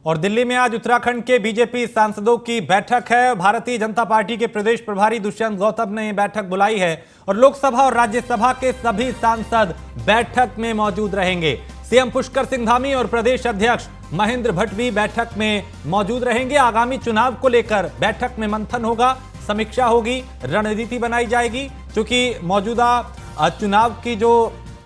और दिल्ली में आज उत्तराखंड के बीजेपी सांसदों की बैठक है। भारतीय जनता पार्टी के प्रदेश प्रभारी दुष्यंत गौतम ने बैठक बुलाई है और लोकसभा और राज्यसभा के सभी सांसद बैठक में मौजूद रहेंगे। सीएम पुष्कर सिंह धामी और प्रदेश अध्यक्ष महेंद्र भट्ट भी बैठक में मौजूद रहेंगे। आगामी चुनाव को लेकर बैठक में मंथन होगा, समीक्षा होगी, रणनीति बनाई जाएगी। क्योंकि मौजूदा चुनाव की जो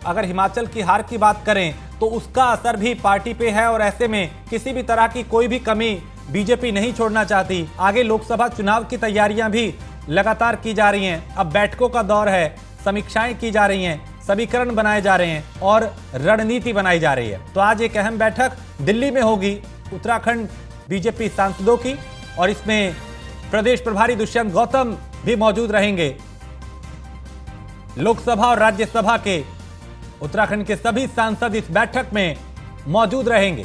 अगर हिमाचल की हार की बात करें तो उसका असर भी पार्टी पे है और ऐसे में किसी भी तरह की कोई भी कमी बीजेपी नहीं छोड़ना चाहती। आगे लोकसभा चुनाव की तैयारियां भी लगातार की जा रही हैं। अब बैठकों का दौर है, समीक्षाएं की जा रही हैं, समीकरण बनाए जा रहे हैं और रणनीति बनाई जा रही है। तो आज एक अहम बैठक दिल्ली में होगी उत्तराखंड बीजेपी सांसदों की और इसमें प्रदेश प्रभारी दुष्यंत गौतम भी मौजूद रहेंगे। लोकसभा और राज्यसभा के उत्तराखंड के सभी सांसद इस बैठक में मौजूद रहेंगे।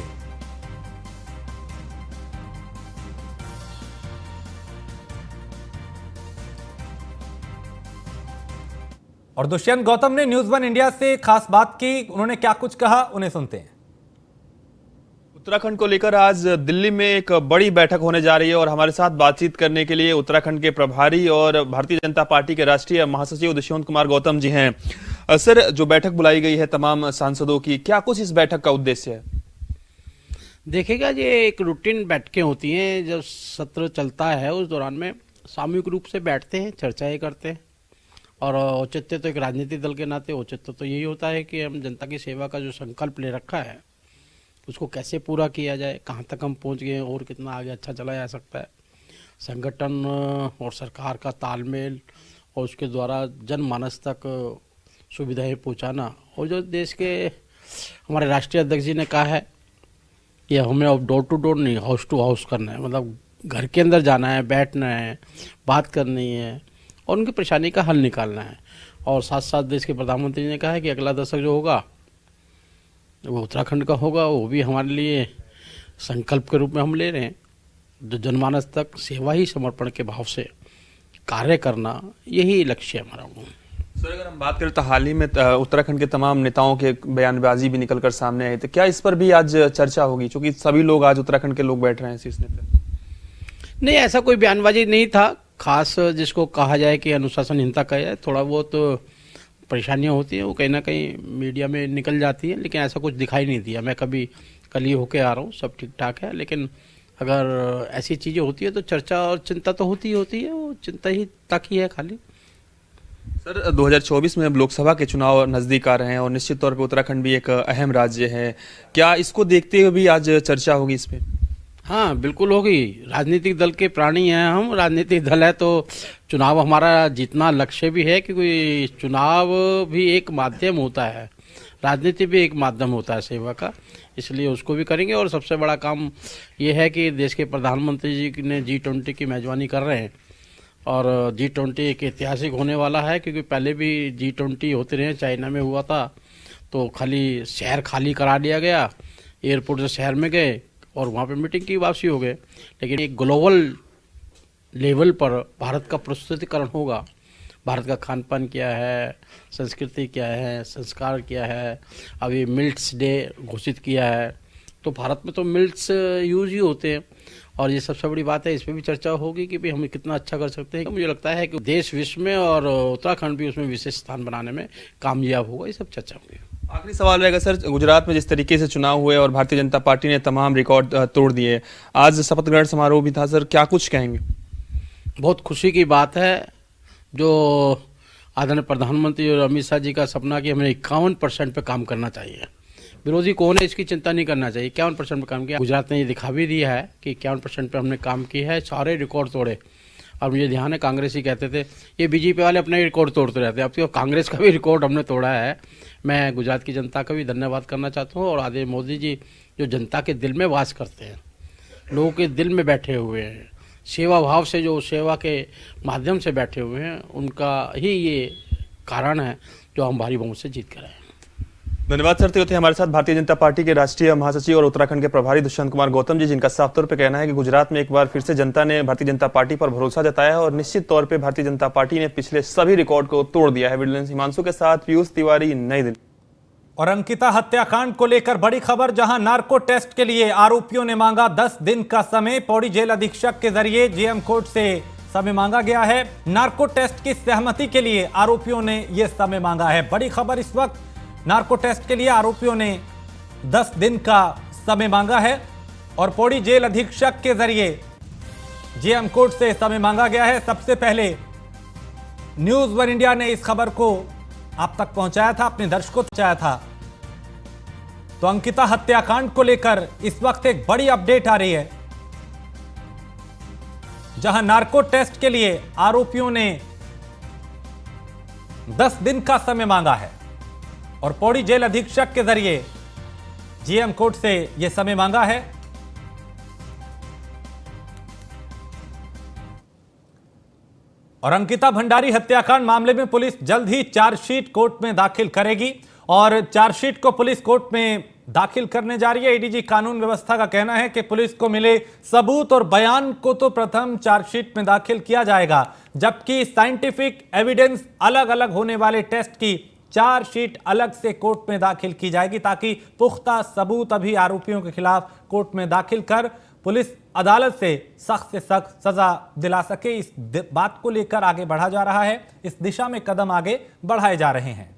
और दुष्यंत गौतम ने न्यूज़ वन इंडिया से खास बात की। उन्होंने क्या कुछ कहा, उन्हें सुनते हैं। उत्तराखंड को लेकर आज दिल्ली में एक बड़ी बैठक होने जा रही है और हमारे साथ बातचीत करने के लिए उत्तराखंड के प्रभारी और भारतीय जनता पार्टी के राष्ट्रीय महासचिव दुष्यंत कुमार गौतम जी हैं। सर, जो बैठक बुलाई गई है तमाम सांसदों की, क्या कुछ इस बैठक का उद्देश्य है? देखिएगा, ये एक रूटीन बैठकें होती हैं। जब सत्र चलता है उस दौरान में सामूहिक रूप से बैठते हैं, चर्चाएं करते हैं और औचित्य तो एक राजनीतिक दल के नाते औचित्य तो यही होता है कि हम जनता की सेवा का जो संकल्प ले रखा है उसको कैसे पूरा किया जाए, कहाँ तक हम पहुँच गए और कितना आगे अच्छा चला जा सकता है। संगठन और सरकार का तालमेल और उसके द्वारा जनमानस तक सुविधाएं पहुंचाना। और जो देश के हमारे राष्ट्रीय अध्यक्ष जी ने कहा है कि हमें अब डोर टू डोर नहीं, हाउस टू हाउस करना है, मतलब घर के अंदर जाना है, बैठना है, बात करनी है और उनकी परेशानी का हल निकालना है। और साथ साथ देश के प्रधानमंत्री ने कहा है कि अगला दशक जो होगा वो उत्तराखंड का होगा, वो भी हमारे लिए संकल्प के रूप में हम ले रहे हैं। जो जनमानस तक सेवा ही समर्पण के भाव से कार्य करना, यही लक्ष्य है हमारा। सर, अगर हम बात करें तो हाल ही में उत्तराखंड के तमाम नेताओं के बयानबाजी भी निकलकर सामने आई, तो क्या इस पर भी आज चर्चा होगी? क्योंकि सभी लोग आज उत्तराखंड के लोग बैठ रहे हैं शीर्ष नेता। नहीं, ऐसा कोई बयानबाजी नहीं था खास जिसको कहा जाए कि अनुशासनहीनता कहा जाए। थोड़ा बहुत परेशानियां होती हैं, वो कहीं ना कहीं मीडिया में निकल जाती हैं, लेकिन ऐसा कुछ दिखाई नहीं दिया। मैं कल ही होके आ रहा हूँ, सब ठीक ठाक है। लेकिन अगर ऐसी चीज़ें होती है तो चर्चा और चिंता तो होती है, वो चिंता ही तक ही है खाली। सर, 2024 में अब लोकसभा के चुनाव नजदीक आ रहे हैं और निश्चित तौर पे उत्तराखंड भी एक अहम राज्य है। क्या इसको देखते हुए भी आज चर्चा होगी इस पे? हाँ, बिल्कुल होगी। राजनीतिक दल के प्राणी हैं हम, राजनीतिक दल है तो चुनाव हमारा जीतना लक्ष्य भी है, क्योंकि चुनाव भी एक माध्यम होता है, राजनीति भी एक माध्यम होता है सेवा का, इसलिए उसको भी करेंगे। और सबसे बड़ा काम ये है कि देश के प्रधानमंत्री जी ने G20 की मेजबानी कर रहे हैं और G20 एक ऐतिहासिक होने वाला है, क्योंकि पहले भी G20 होते रहे, चाइना में हुआ था तो खाली शहर खाली करा दिया गया, एयरपोर्ट से शहर में गए और वहाँ पे मीटिंग की वापसी हो गए। लेकिन एक ग्लोबल लेवल पर भारत का प्रस्तुतिकरण होगा, भारत का खान पान क्या है, संस्कृति क्या है, संस्कार क्या है। अभी मिल्ट्स डे घोषित किया है, तो भारत में तो मिल्ट्स यूज ही होते हैं और ये सबसे बड़ी बात है। इस पर भी चर्चा होगी कि भाई हम कितना अच्छा कर सकते हैं। मुझे लगता है कि देश विश्व में और उत्तराखंड भी उसमें विशेष स्थान बनाने में कामयाब होगा। ये सब चर्चा होगी। आखिरी सवाल रहेगा सर, गुजरात में जिस तरीके से चुनाव हुए और भारतीय जनता पार्टी ने तमाम रिकॉर्ड तोड़ दिए, आज शपथ ग्रहण समारोह भी था सर, क्या कुछ कहेंगे? बहुत खुशी की बात है जो आदरणीय प्रधानमंत्री और अमित शाह जी का सपना कि हमें 51% पे काम करना चाहिए। विरोधी कौन है इसकी चिंता नहीं करना चाहिए। 51% पे काम किया। गुजरात ने ये दिखा भी दिया है कि 51% पे हमने काम किया है, सारे रिकॉर्ड तोड़े। और मुझे ध्यान है कांग्रेस ही कहते थे ये बीजेपी वाले अपने रिकॉर्ड तोड़ते रहते हैं, अब तो कांग्रेस का भी रिकॉर्ड हमने तोड़ा है। मैं गुजरात की जनता का भी धन्यवाद करना चाहता हूँ और आदरणीय मोदी जी जो जनता के दिल में वास करते हैं, लोगों के दिल में बैठे हुए हैं, सेवा भाव से जो सेवा के माध्यम से बैठे हुए हैं, उनका ही ये कारण है जो हम भारी बहुमत से जीत कर आए हैं। धन्यवाद सर। थे हमारे साथ भारतीय जनता पार्टी के राष्ट्रीय महासचिव और उत्तराखंड के प्रभारी दुष्यंत कुमार गौतम जी, जिनका साफ तौर पे कहना है कि गुजरात में एक बार फिर से जनता ने भारतीय जनता पार्टी पर भरोसा जताया है और निश्चित तौर पे भारतीय जनता पार्टी ने पिछले सभी रिकॉर्ड को तोड़ दिया है। विजिलेंस हिमांशु के साथ पीयूष तिवारी, नई दिल्ली। और अंकिता हत्याकांड को लेकर बड़ी खबर, जहां नार्को टेस्ट के लिए आरोपियों ने मांगा 10 दिन का समय। पौड़ी जेल अधीक्षक के जरिए जीएम कोर्ट से समय मांगा गया है। नार्को टेस्ट की सहमति के लिए आरोपियों ने यह समय मांगा है। बड़ी खबर इस वक्त, नार्को टेस्ट के लिए आरोपियों ने 10 दिन का समय मांगा है और पौड़ी जेल अधीक्षक के जरिए जीएम कोर्ट से समय मांगा गया है। सबसे पहले न्यूज वन इंडिया ने इस खबर को आप तक पहुंचाया था, अपने दर्शकों तक पहुंचाया था। तो अंकिता हत्याकांड को लेकर इस वक्त एक बड़ी अपडेट आ रही है, जहां नार्को टेस्ट के लिए आरोपियों ने 10 दिन का समय मांगा है और पौड़ी जेल अधीक्षक के जरिए जीएम कोर्ट से यह समय मांगा है। और अंकिता भंडारी हत्याकांड मामले में पुलिस जल्द ही चार्जशीट कोर्ट में दाखिल करेगी और चार्जशीट को पुलिस कोर्ट में दाखिल करने जा रही है। एडीजी कानून व्यवस्था का कहना है कि पुलिस को मिले सबूत और बयान को तो प्रथम चार्जशीट में दाखिल किया जाएगा, जबकि साइंटिफिक एविडेंस अलग अलग होने वाले टेस्ट की चार्जशीट अलग से कोर्ट में दाखिल की जाएगी, ताकि पुख्ता सबूत अभी आरोपियों के खिलाफ कोर्ट में दाखिल कर पुलिस अदालत से सख्त सजा दिला सके। इस बात को लेकर आगे बढ़ा जा रहा है, इस दिशा में कदम आगे बढ़ाए जा रहे हैं।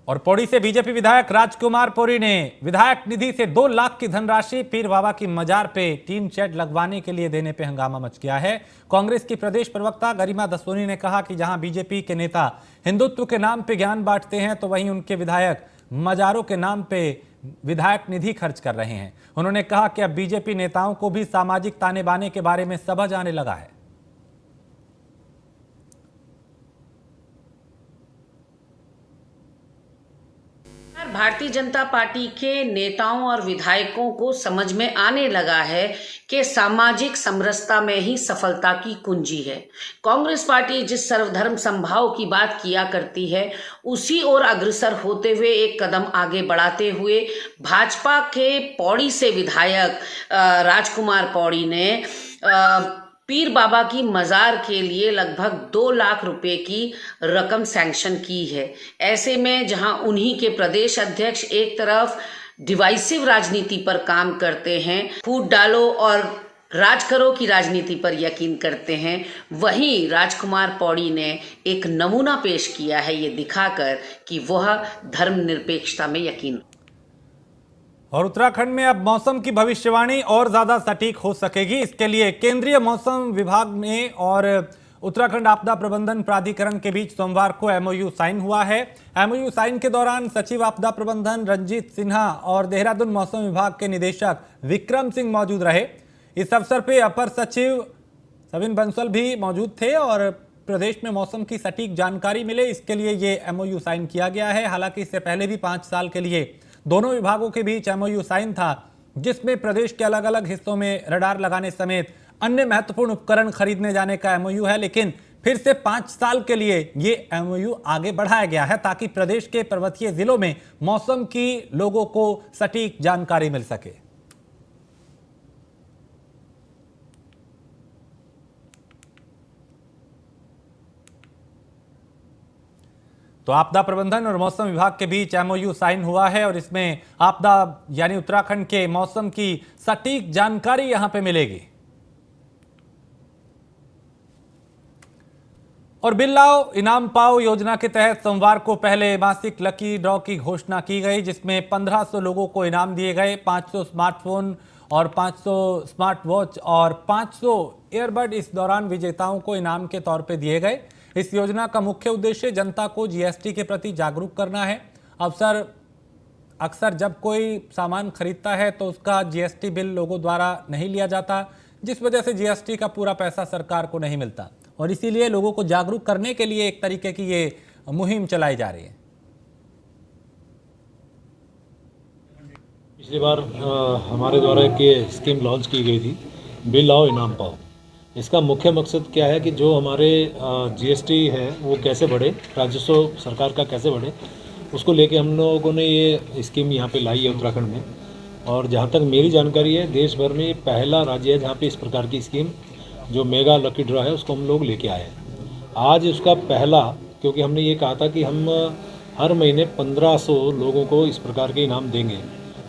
और पौड़ी से बीजेपी विधायक राजकुमार पौरी ने विधायक निधि से 2 लाख की धनराशि पीर बाबा की मजार पे टीन शेड लगवाने के लिए देने पे हंगामा मच गया है। कांग्रेस की प्रदेश प्रवक्ता गरिमा दसोनी ने कहा कि जहां बीजेपी के नेता हिंदुत्व के नाम पे ज्ञान बांटते हैं, तो वहीं उनके विधायक मजारों के नाम पे विधायक निधि खर्च कर रहे हैं। उन्होंने कहा कि अब बीजेपी नेताओं को भी सामाजिक ताने बाने के बारे में समझ आने लगा है। भारतीय जनता पार्टी के नेताओं और विधायकों को समझ में आने लगा है कि सामाजिक समरसता में ही सफलता की कुंजी है। कांग्रेस पार्टी जिस सर्वधर्म समभाव की बात किया करती है, उसी ओर अग्रसर होते हुए एक कदम आगे बढ़ाते हुए भाजपा के पौड़ी से विधायक राजकुमार पौड़ी ने पीर बाबा की मज़ार के लिए लगभग 2 लाख रुपए की रकम सैंक्शन की है। ऐसे में जहां उन्हीं के प्रदेश अध्यक्ष एक तरफ डिवाइसिव राजनीति पर काम करते हैं, फूट डालो और राज करो की राजनीति पर यकीन करते हैं, वहीं राजकुमार पौड़ी ने एक नमूना पेश किया है, ये दिखाकर कि वह धर्मनिरपेक्षता में यकीन। और उत्तराखंड में अब मौसम की भविष्यवाणी और ज्यादा सटीक हो सकेगी। इसके लिए केंद्रीय मौसम विभाग में और उत्तराखंड आपदा प्रबंधन प्राधिकरण के बीच सोमवार को एमओयू साइन हुआ है। एमओयू साइन के दौरान सचिव आपदा प्रबंधन रंजीत सिन्हा और देहरादून मौसम विभाग के निदेशक विक्रम सिंह मौजूद रहे। इस अवसर पर अपर सचिव सविन बंसल भी मौजूद थे और प्रदेश में मौसम की सटीक जानकारी मिले, इसके लिए ये एमओयू साइन किया गया है। हालांकि इससे पहले भी 5 साल के लिए दोनों विभागों के बीच एमओयू साइन था, जिसमें प्रदेश के अलग अलग हिस्सों में रडार लगाने समेत अन्य महत्वपूर्ण उपकरण खरीदने जाने का एमओयू है। लेकिन फिर से 5 साल के लिए ये एमओयू आगे बढ़ाया गया है, ताकि प्रदेश के पर्वतीय जिलों में मौसम की लोगों को सटीक जानकारी मिल सके। तो आपदा प्रबंधन और मौसम विभाग के बीच एमओयू साइन हुआ है और इसमें आपदा यानी उत्तराखंड के मौसम की सटीक जानकारी यहां पे मिलेगी। और बिल लाओ इनाम पाओ योजना के तहत सोमवार को पहले मासिक लकी ड्रॉ की घोषणा की गई, जिसमें 1500 लोगों को इनाम दिए गए। 500 स्मार्टफोन और 500 स्मार्ट वॉच और 500 ईयरबड इस दौरान विजेताओं को इनाम के तौर पे दिए गए। इस योजना का मुख्य उद्देश्य जनता को जीएसटी के प्रति जागरूक करना है। अक्सर जब कोई सामान खरीदता है तो उसका जीएसटी बिल लोगों द्वारा नहीं लिया जाता, जिस वजह से जीएसटी का पूरा पैसा सरकार को नहीं मिलता, और इसीलिए लोगों को जागरूक करने के लिए एक तरीके की ये मुहिम चलाई जा रही है। पिछली बार हमारे द्वारा एक स्कीम लॉन्च की गई थी, बिल लाओ इनाम पाओ। इसका मुख्य मकसद क्या है कि जो हमारे जीएसटी है वो कैसे बढ़े, राजस्व सरकार का कैसे बढ़े, उसको लेके हम लोगों ने ये स्कीम यहाँ पे लाई है उत्तराखंड में। और जहाँ तक मेरी जानकारी है, देश भर में पहला राज्य है जहाँ पे इस प्रकार की स्कीम जो मेगा लकी ड्रॉ है उसको हम लोग लेके आए हैं। आज उसका पहला, क्योंकि हमने ये कहा था कि हम हर महीने 1500 लोगों को इस प्रकार के इनाम देंगे,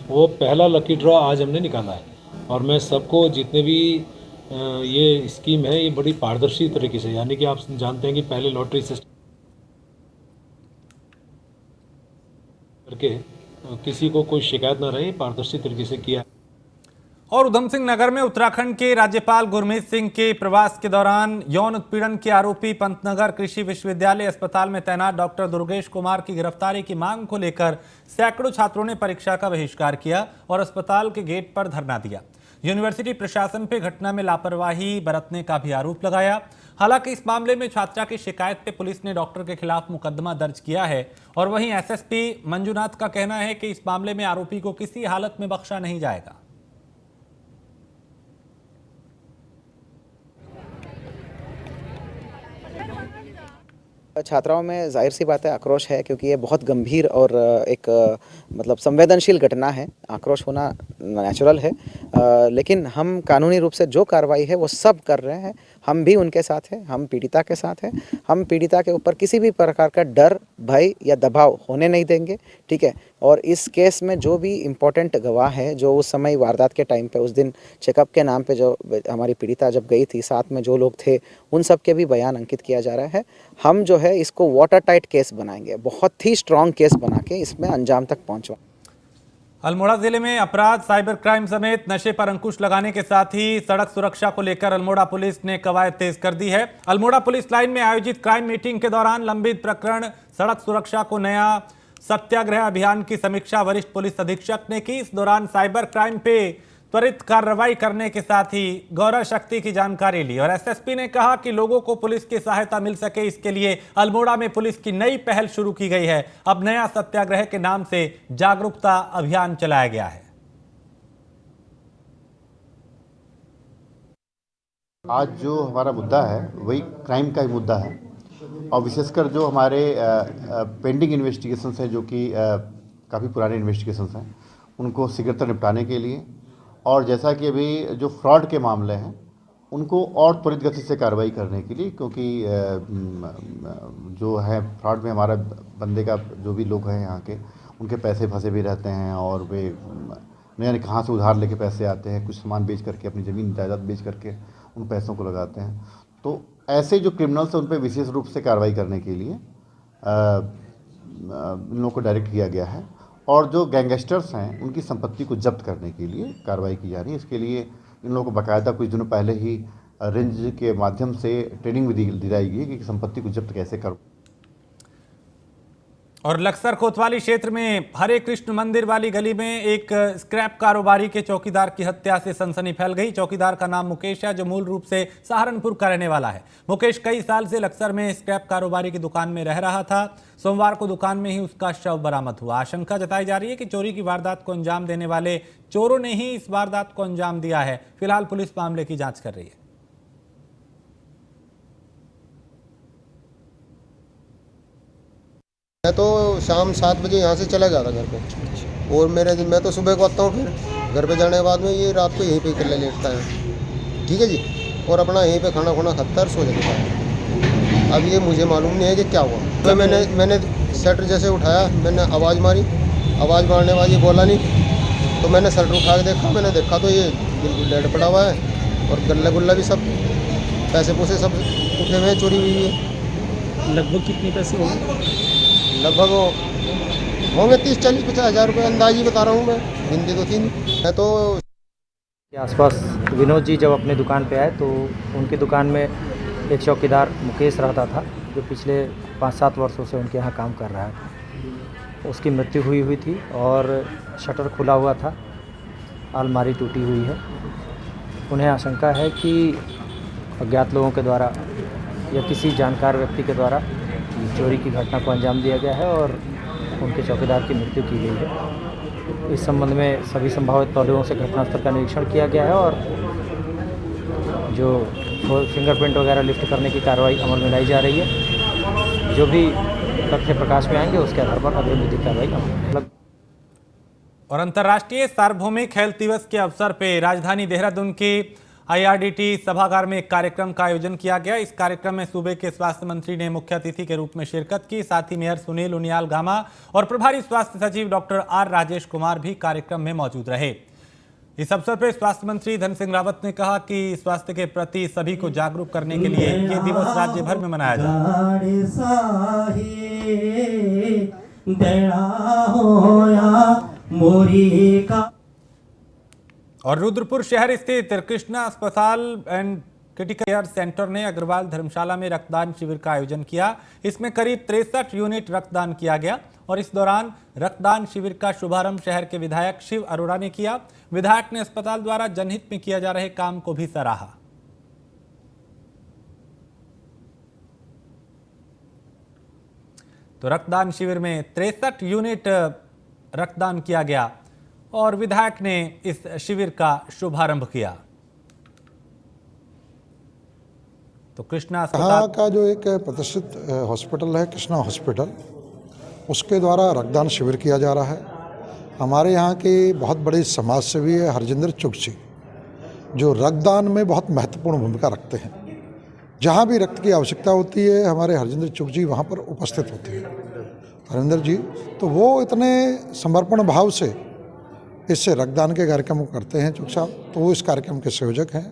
वो पहला लकी ड्रॉ आज हमने निकाला है। और मैं सबको, जितने भी ये स्कीम है, ये बड़ी पारदर्शी तरीके से, यानी कि आप जानते हैं कि पहले लॉटरी सिस्टम करके किसी को कोई शिकायत न रहे, पारदर्शी तरीके से किया। और उधम सिंह नगर में उत्तराखंड के राज्यपाल गुरमीत सिंह के प्रवास के दौरान यौन उत्पीड़न के आरोपी पंतनगर कृषि विश्वविद्यालय अस्पताल में तैनात डॉक्टर दुर्गेश कुमार की गिरफ्तारी की मांग को लेकर सैकड़ों छात्रों ने परीक्षा का बहिष्कार किया और अस्पताल के गेट पर धरना दिया। यूनिवर्सिटी प्रशासन पे घटना में लापरवाही बरतने का भी आरोप लगाया। हालांकि इस मामले में छात्रा की शिकायत पे पुलिस ने डॉक्टर के खिलाफ मुकदमा दर्ज किया है और वहीं एसएसपी मंजुनाथ का कहना है कि इस मामले में आरोपी को किसी हालत में बख्शा नहीं जाएगा। छात्राओं में जाहिर सी बात है आक्रोश है, क्योंकि ये बहुत गंभीर और एक मतलब संवेदनशील घटना है। आक्रोश होना नेचुरल है, लेकिन हम कानूनी रूप से जो कार्रवाई है वो सब कर रहे हैं। हम भी उनके साथ हैं, हम पीड़िता के साथ हैं। हम पीड़िता के ऊपर किसी भी प्रकार का डर, भय या दबाव होने नहीं देंगे, ठीक है। और इस केस में जो भी इम्पोर्टेंट गवाह है, जो उस समय वारदात के टाइम पे, उस दिन चेकअप के नाम पे जो हमारी पीड़िता जब गई थी, साथ में जो लोग थे, उन सब के भी बयान अंकित किया जा रहा है। हम जो है इसको वाटर टाइट केस बनाएंगे, बहुत ही स्ट्रॉन्ग केस बना के इसमें अंजाम तक पहुंचवा। अल्मोड़ा जिले में अपराध, साइबर क्राइम समेत नशे पर अंकुश लगाने के साथ ही सड़क सुरक्षा को लेकर अल्मोड़ा पुलिस ने कवायद तेज कर दी है। अल्मोड़ा पुलिस लाइन में आयोजित क्राइम मीटिंग के दौरान लंबित प्रकरण सड़क सुरक्षा को नया सत्याग्रह अभियान की समीक्षा वरिष्ठ पुलिस अधीक्षक ने की। इस दौरान साइबर क्राइम पे त्वरित कार्रवाई करने के साथ ही गौरव शक्ति की जानकारी ली और एसएसपी ने कहा कि लोगों को पुलिस की सहायता मिल सके, इसके लिए अल्मोड़ा में पुलिस की नई पहल शुरू की गई है। अब नया सत्याग्रह के नाम से जागरूकता अभियान चलाया गया है। आज जो हमारा मुद्दा है वही क्राइम का ही मुद्दा है और विशेषकर जो हमारे पेंडिंग इन्वेस्टिगेशंस हैं, जो कि काफ़ी पुराने इन्वेस्टिगेशंस हैं, उनको शीघ्रता निपटाने के लिए, और जैसा कि अभी जो फ्रॉड के मामले हैं उनको और त्वरित गति से कार्रवाई करने के लिए, क्योंकि जो है फ्रॉड में हमारा बंदे का जो भी लोग हैं यहाँ के, उनके पैसे फंसे भी रहते हैं और वे नहीं कहाँ से उधार लेके पैसे आते हैं, कुछ सामान बेच करके, अपनी ज़मीन जायदाद बेच करके उन पैसों को लगाते हैं। तो ऐसे जो क्रिमिनल्स हैं उन पर विशेष रूप से कार्रवाई करने के लिए इन लोगों को डायरेक्ट किया गया है और जो गैंगस्टर्स हैं उनकी संपत्ति को जब्त करने के लिए कार्रवाई की जा रही है। इसके लिए इन लोगों को बाकायदा कुछ दिनों पहले ही रेंज के माध्यम से ट्रेनिंग भी दिलाई गई कि संपत्ति को जब्त कैसे कर। और लक्सर कोतवाली क्षेत्र में हरे कृष्ण मंदिर वाली गली में एक स्क्रैप कारोबारी के चौकीदार की हत्या से सनसनी फैल गई। चौकीदार का नाम मुकेश है, जो मूल रूप से सहारनपुर का रहने वाला है। मुकेश कई साल से लक्सर में स्क्रैप कारोबारी की दुकान में रह रहा था। सोमवार को दुकान में ही उसका शव बरामद हुआ। आशंका जताई जा रही है कि चोरी की वारदात को अंजाम देने वाले चोरों ने ही इस वारदात को अंजाम दिया है। फिलहाल पुलिस मामले की जांच कर रही है। मैं तो शाम 7 बजे यहाँ से चला गया था घर पे, और मैं तो सुबह को आता हूँ, फिर घर पे जाने के बाद में ये रात को यहीं पे कर लेटता है, ठीक है जी, और अपना यहीं पे खाना खुना खाता है, सो जाता है। अब ये मुझे मालूम नहीं है कि क्या हुआ। तो मैंने शटर जैसे उठाया, मैंने आवाज़ मारी, आवाज़ मारने वाली बोला नहीं, तो मैंने शटर उठा के मैंने देखा तो ये बिल्कुल डेड पड़ा हुआ है और गल्ला गुल्ला भी सब पैसे पूसे सब उठे हुए हैं, चोरी हुई है। लगभग कितने पैसे होंगे? लगभग होंगे 30-40-50 हज़ार रुपये, अंदाज़ी बता रहा हूँ मैं, गिनती तो थी नहीं। मैं तो के आसपास विनोद जी जब अपनी दुकान पे आए तो उनकी दुकान में एक चौकीदार मुकेश रहता था, जो पिछले 5-7 वर्षों से उनके यहाँ काम कर रहा है। उसकी मृत्यु हुई थी और शटर खुला हुआ था, अलमारी टूटी हुई है। उन्हें आशंका है कि अज्ञात लोगों के द्वारा या किसी जानकार व्यक्ति के द्वारा चोरी की घटना को अंजाम दिया गया है और उनके चौकीदार की मृत्यु की गई है। इस संबंध में सभी संभावित पहलुओं से घटनास्थल का निरीक्षण किया गया है और जो फिंगरप्रिंट वगैरह लिफ्ट करने की कार्रवाई अमल में लाई जा रही है। जो भी तथ्य प्रकाश में आएंगे उसके आधार पर अग्रिम विधिक कार्रवाई अमल। और अंतर्राष्ट्रीय सार्वभौमिक हेल्थ दिवस के अवसर पर राजधानी देहरादून के IRDT सभागार में एक कार्यक्रम का आयोजन किया गया। इस कार्यक्रम में सूबे के स्वास्थ्य मंत्री ने मुख्य अतिथि के रूप में शिरकत की। साथ ही मेयर सुनील उनियाल गामा और प्रभारी स्वास्थ्य सचिव डॉक्टर आर राजेश कुमार भी कार्यक्रम में मौजूद रहे। इस अवसर पर स्वास्थ्य मंत्री धन सिंह रावत ने कहा कि स्वास्थ्य के प्रति सभी को जागरूक करने के लिए ये दिवस राज्य भर में मनाया जाए। और रुद्रपुर शहर स्थित कृष्णा अस्पताल एंड क्रिटिकल केयर सेंटर ने अग्रवाल धर्मशाला में रक्तदान शिविर का आयोजन किया। इसमें करीब 63 यूनिट रक्तदान किया गया और इस दौरान रक्तदान शिविर का शुभारंभ शहर के विधायक शिव अरोड़ा ने किया। विधायक ने अस्पताल द्वारा जनहित में किया जा रहे काम को भी सराहा। तो रक्तदान शिविर में 63 यूनिट रक्तदान किया गया और विधायक ने इस शिविर का शुभारंभ किया। तो कृष्णा यहाँ का जो एक प्रतिष्ठित हॉस्पिटल है कृष्णा हॉस्पिटल, उसके द्वारा रक्तदान शिविर किया जा रहा है। हमारे यहाँ के बहुत बड़े समाज सेवी है हरजिंदर चुग जी, जो रक्तदान में बहुत महत्वपूर्ण भूमिका रखते हैं। जहाँ भी रक्त की आवश्यकता होती है हमारे हरजिंदर चुग जी वहाँ पर उपस्थित होते हैं। हरजिंदर जी तो वो इतने समर्पण भाव से इससे रक्तदान के कार्यक्रम करते हैं चुग साहब, तो वो इस कार्यक्रम के संयोजक हैं।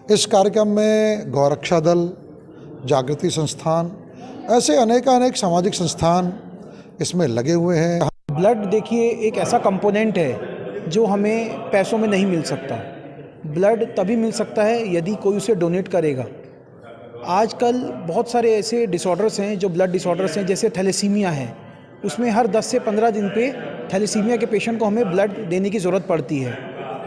इस कार्यक्रम में गौरक्षा दल, जागृति संस्थान, ऐसे अनेक सामाजिक संस्थान इसमें लगे हुए हैं। ब्लड देखिए एक ऐसा कंपोनेंट है जो हमें पैसों में नहीं मिल सकता। ब्लड तभी मिल सकता है यदि कोई उसे डोनेट करेगा। आजकल बहुत सारे ऐसे डिसऑर्डर्स हैं जो ब्लड डिसऑर्डर्स हैं, जैसे थैलेसीमिया है, उसमें हर 10 से 15 दिन पे थैलेसीमिया के पेशेंट को हमें ब्लड देने की ज़रूरत पड़ती है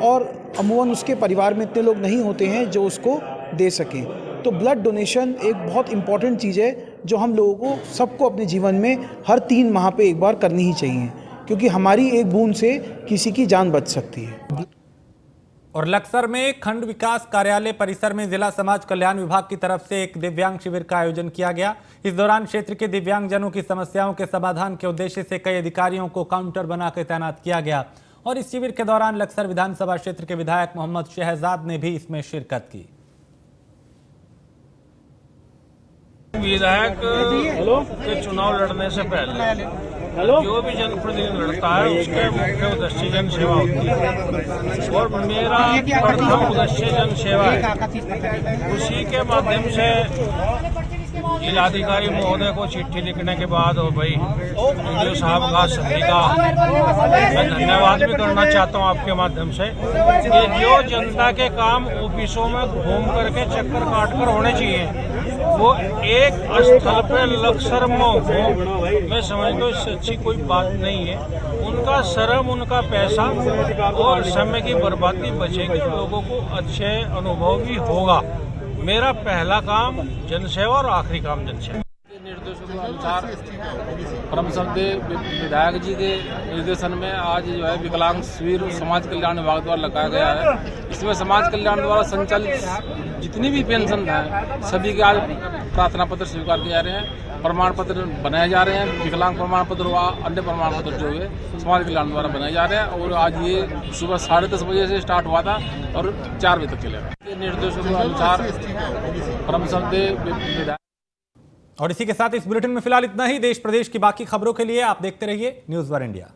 और अमूमन उसके परिवार में इतने लोग नहीं होते हैं जो उसको दे सकें। तो ब्लड डोनेशन एक बहुत इम्पॉर्टेंट चीज़ है जो हम लोगों को सबको अपने जीवन में हर 3 माह पे एक बार करनी ही चाहिए, क्योंकि हमारी एक बूंद से किसी की जान बच सकती है। और लक्सर में खंड विकास कार्यालय परिसर में जिला समाज कल्याण विभाग की तरफ से एक दिव्यांग शिविर का आयोजन किया गया। इस दौरान क्षेत्र के दिव्यांगजनों की समस्याओं के समाधान के उद्देश्य से कई अधिकारियों को काउंटर बनाकर तैनात किया गया और इस शिविर के दौरान लक्सर विधानसभा क्षेत्र के विधायक मोहम्मद शहजाद ने भी इसमें शिरकत की। विधायक के चुनाव लड़ने से पहले जो भी जनप्रतिनिधि लड़ता है उसके मुख्य उद्देश्य जन सेवा होती है और मेरा प्रथम उद्देश्य जन सेवा है। उसी के माध्यम से जिलाधिकारी महोदय को चिट्ठी लिखने के बाद और भाई वीडियो साहब का सभी का मैं धन्यवाद भी करना चाहता हूं आपके माध्यम से कि जो जनता के काम ऑफिसों में घूम करके चक्कर काट कर होने चाहिए वो एक स्थल पे लक्सर में हो, मैं समझता हूँ इससे अच्छी कोई बात नहीं है। उनका श्रम, उनका पैसा और समय की बर्बादी बचेगी, लोगों को अच्छे अनुभव भी होगा। मेरा पहला काम जनसेवा और आखिरी काम जनसेवा। निर्देशों के अनुसार परम श्रद्धेय विधायक जी के निर्देशन में आज जो है विकलांग शिविर समाज कल्याण विभाग द्वारा लगाया गया है। इसमें समाज कल्याण द्वारा संचालित जितनी भी पेंशन है सभी के आज प्रार्थना पत्र स्वीकार किए जा रहे हैं, प्रमाण पत्र बनाए जा रहे हैं। विकलांग प्रमाण पत्र व अन्य प्रमाण पत्र जो है समाज कल्याण द्वारा बनाए जा रहे हैं और आज ये सुबह 10:30 बजे से स्टार्ट हुआ था और 4 बजे तक चलेगा। निर्देशों के अनुसार परम श्रद्धेय विधायक। और इसी के साथ इस बुलेटिन में फिलहाल इतना ही। देश प्रदेश की बाकी खबरों के लिए आप देखते रहिए न्यूज़ वन इंडिया।